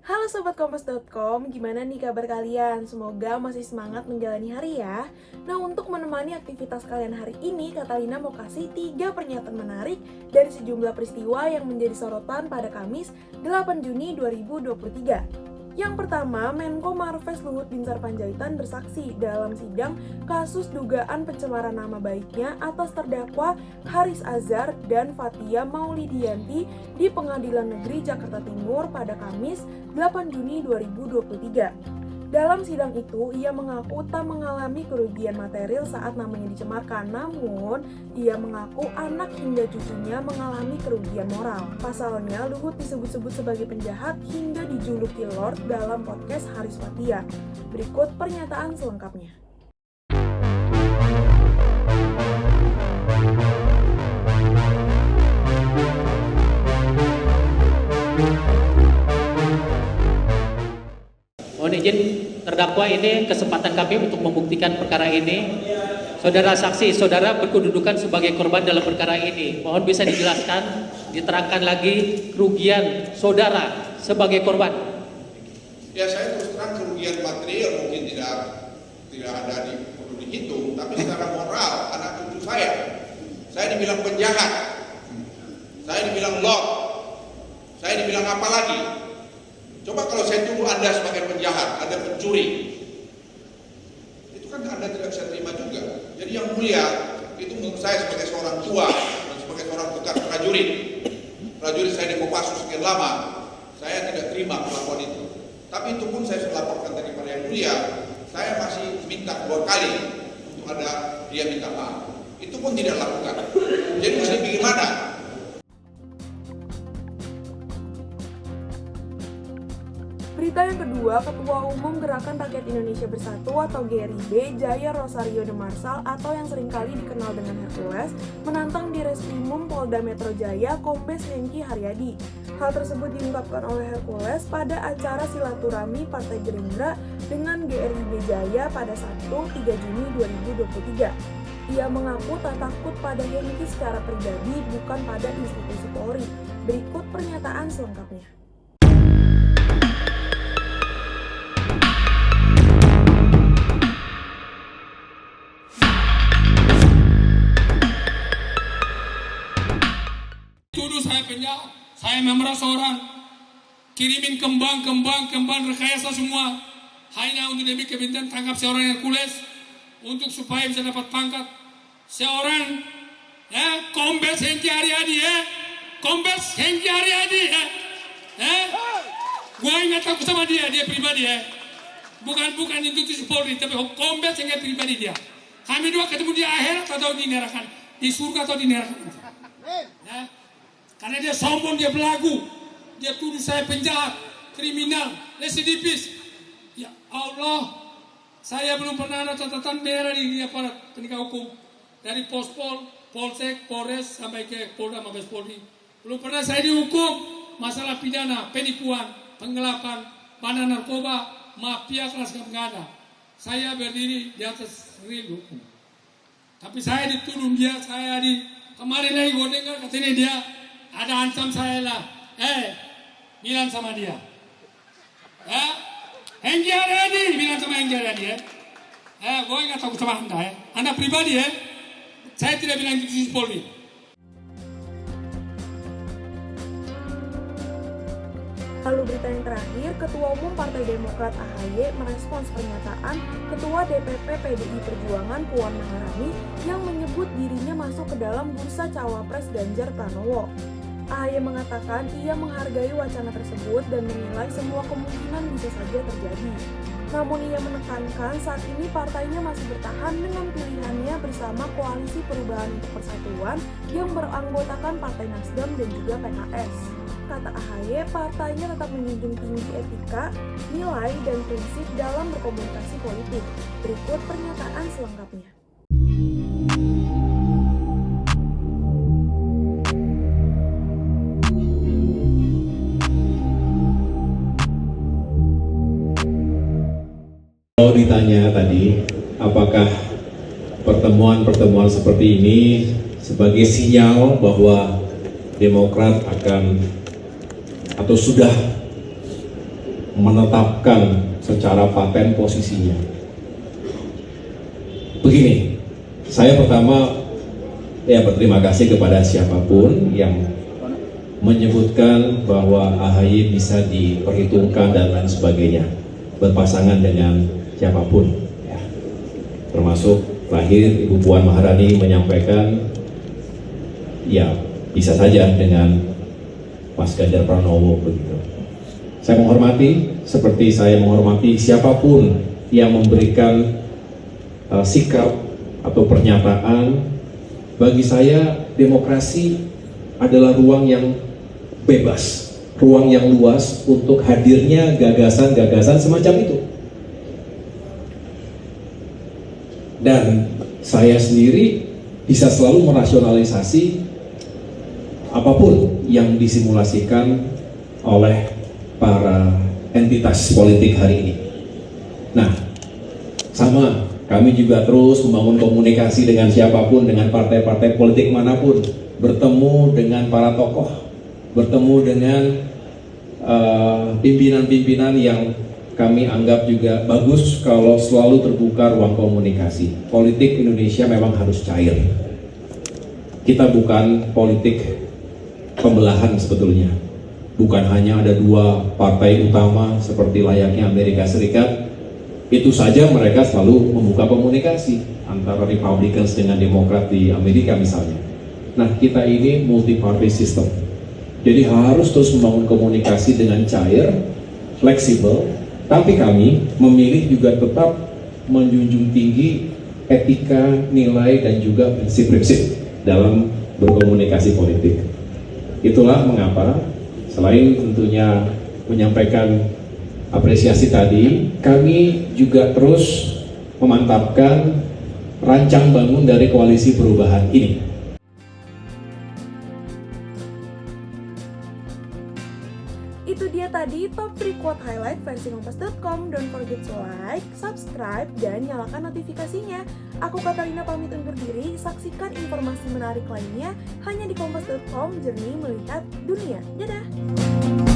Halo Sobat Kompas.com, gimana nih kabar kalian? Semoga masih semangat menjalani hari ya. Nah, untuk menemani aktivitas kalian hari ini, Catalina mau kasih 3 pernyataan menarik dari sejumlah peristiwa yang menjadi sorotan pada Kamis 8 Juni 2023. Yang pertama, Menko Marves Luhut Binsar Panjaitan bersaksi dalam sidang kasus dugaan pencemaran nama baiknya atas terdakwa Haris Azhar dan Fathia Maulidiyanti di Pengadilan Negeri Jakarta Timur pada Kamis 8 Juni 2023. Dalam sidang itu, ia mengaku tak mengalami kerugian material saat namanya dicemarkan, namun ia mengaku anak hingga cucunya mengalami kerugian moral. Pasalnya, Luhut disebut-sebut sebagai penjahat hingga dijuluki Lord dalam podcast Haris Fathia. Berikut pernyataan selengkapnya. Mohon izin terdakwa, ini kesempatan kami untuk membuktikan perkara ini. Saudara saksi, saudara berkedudukan sebagai korban dalam perkara ini. Mohon bisa dijelaskan, diterangkan lagi kerugian saudara sebagai korban. Ya, saya terus terang kerugian material mungkin tidak ada perlu dihitung, tapi secara moral anak cucu saya dibilang penjahat, saya dibilang lord, saya dibilang apa lagi? Coba kalau saya tuduh Anda sebagai penjahat, Anda pencuri, itu kan Anda tidak bisa terima juga. Jadi yang mulia, itu menurut saya sebagai seorang tua dan sebagai seorang bekas prajurit saya di Kopassus sekian lama, saya tidak terima perlakuan itu. Tapi itu pun saya sudah laporkan tadi pada yang mulia, saya masih minta 2 kali untuk ada dia minta maaf. Itu pun tidak lakukan. Jadi mesti bagaimana? Berita yang kedua, Ketua Umum Gerakan Rakyat Indonesia Bersatu atau GRIB, Jaya Rosario de Marsal atau yang seringkali dikenal dengan Hercules, menantang di Reskrimum Polda Metro Jaya Kombes Hengki Haryadi. Hal tersebut diungkapkan oleh Hercules pada acara silaturahmi Partai Gerindra dengan GRIB Jaya pada Sabtu 3 Juni 2023. Ia mengaku tak takut pada Hengki secara pribadi, bukan pada institusi Polri. Berikut pernyataan selengkapnya. Tuduh saya penjahat, saya memeras orang, kirimin kembang rekayasa semua, hanya untuk demi kepentingan tangkap seorang Hercules, untuk supaya bisa dapat pangkat seorang Kombes Hengki Haryadi Kombes Hengki Haryadi gua ingat takut sama dia pribadi bukan institusi Polri, tapi Kombes Hengki pribadi dia. Kami dua ketemu di akhirat atau di neraka, di surga atau di neraka. Karena dia sombong, dia belagu, dia tuduh saya penjahat, kriminal, residivis. Ya Allah, saya belum pernah ada catatan merah di aparat penegak hukum, dari Pospol, Polsek, Polres sampai ke Polda Mabes Polri. Belum pernah saya dihukum masalah pidana, penipuan, penggelapan, bandar narkoba, mafia kelas ganda. Saya berdiri di atas real hukum. Tapi saya dituduh dia, kemarin lagi gue dengar katanya dia ada ancam saya lah, bilang sama dia, Hengki Haryadi, bilang sama Hengki Haryadi, gue nggak takut sama anda pribadi saya tidak bilang institusi Polri. Lalu berita yang terakhir, Ketua Umum Partai Demokrat AHY merespons pernyataan Ketua DPP PDI Perjuangan Puan Maharani yang menyebut dirinya masuk ke dalam bursa cawapres Ganjar Pranowo. AHY mengatakan ia menghargai wacana tersebut dan menilai semua kemungkinan bisa saja terjadi. Namun ia menekankan saat ini partainya masih bertahan dengan pilihannya bersama Koalisi Perubahan untuk Persatuan yang beranggotakan Partai Nasdem dan juga PKS. Kata AHY, partainya tetap menjunjung tinggi etika, nilai, dan prinsip dalam berkomunikasi politik. Berikut pernyataan selengkapnya. Kalau ditanya tadi, apakah pertemuan-pertemuan seperti ini sebagai sinyal bahwa Demokrat akan atau sudah menetapkan secara paten posisinya. Begini, saya pertama berterima kasih kepada siapapun yang menyebutkan bahwa AHY bisa diperhitungkan dan lain sebagainya, berpasangan dengan siapapun, ya. Termasuk terakhir Ibu Puan Maharani menyampaikan, ya bisa saja dengan Mas Ganjar Pranowo begitu. Saya menghormati, seperti saya menghormati siapapun yang memberikan sikap atau pernyataan. Bagi saya demokrasi adalah ruang yang bebas, ruang yang luas untuk hadirnya gagasan-gagasan semacam itu. Dan saya sendiri bisa selalu merasionalisasi apapun yang disimulasikan oleh para entitas politik hari ini. Nah, sama, kami juga terus membangun komunikasi dengan siapapun, dengan partai-partai politik manapun, bertemu dengan para tokoh, bertemu dengan pimpinan-pimpinan yang kami anggap juga bagus kalau selalu terbuka ruang komunikasi. Politik Indonesia memang harus cair. Kita bukan politik pembelahan sebetulnya. Bukan hanya ada dua partai utama seperti layaknya Amerika Serikat. Itu saja mereka selalu membuka komunikasi antara Republicans dengan Demokrat di Amerika misalnya. Nah, kita ini multi-party system. Jadi harus terus membangun komunikasi dengan cair, fleksibel, tapi kami memilih juga tetap menjunjung tinggi etika, nilai, dan juga prinsip-prinsip dalam berkomunikasi politik. Itulah mengapa, selain tentunya menyampaikan apresiasi tadi, kami juga terus memantapkan rancang bangun dari koalisi perubahan ini. Itu dia tadi top 3 quote highlight versi kompas.com. Don't forget to like, subscribe, dan nyalakan notifikasinya. Aku Katarina pamit undur diri. Saksikan informasi menarik lainnya hanya di kompas.com. Jernih melihat dunia. Dadah!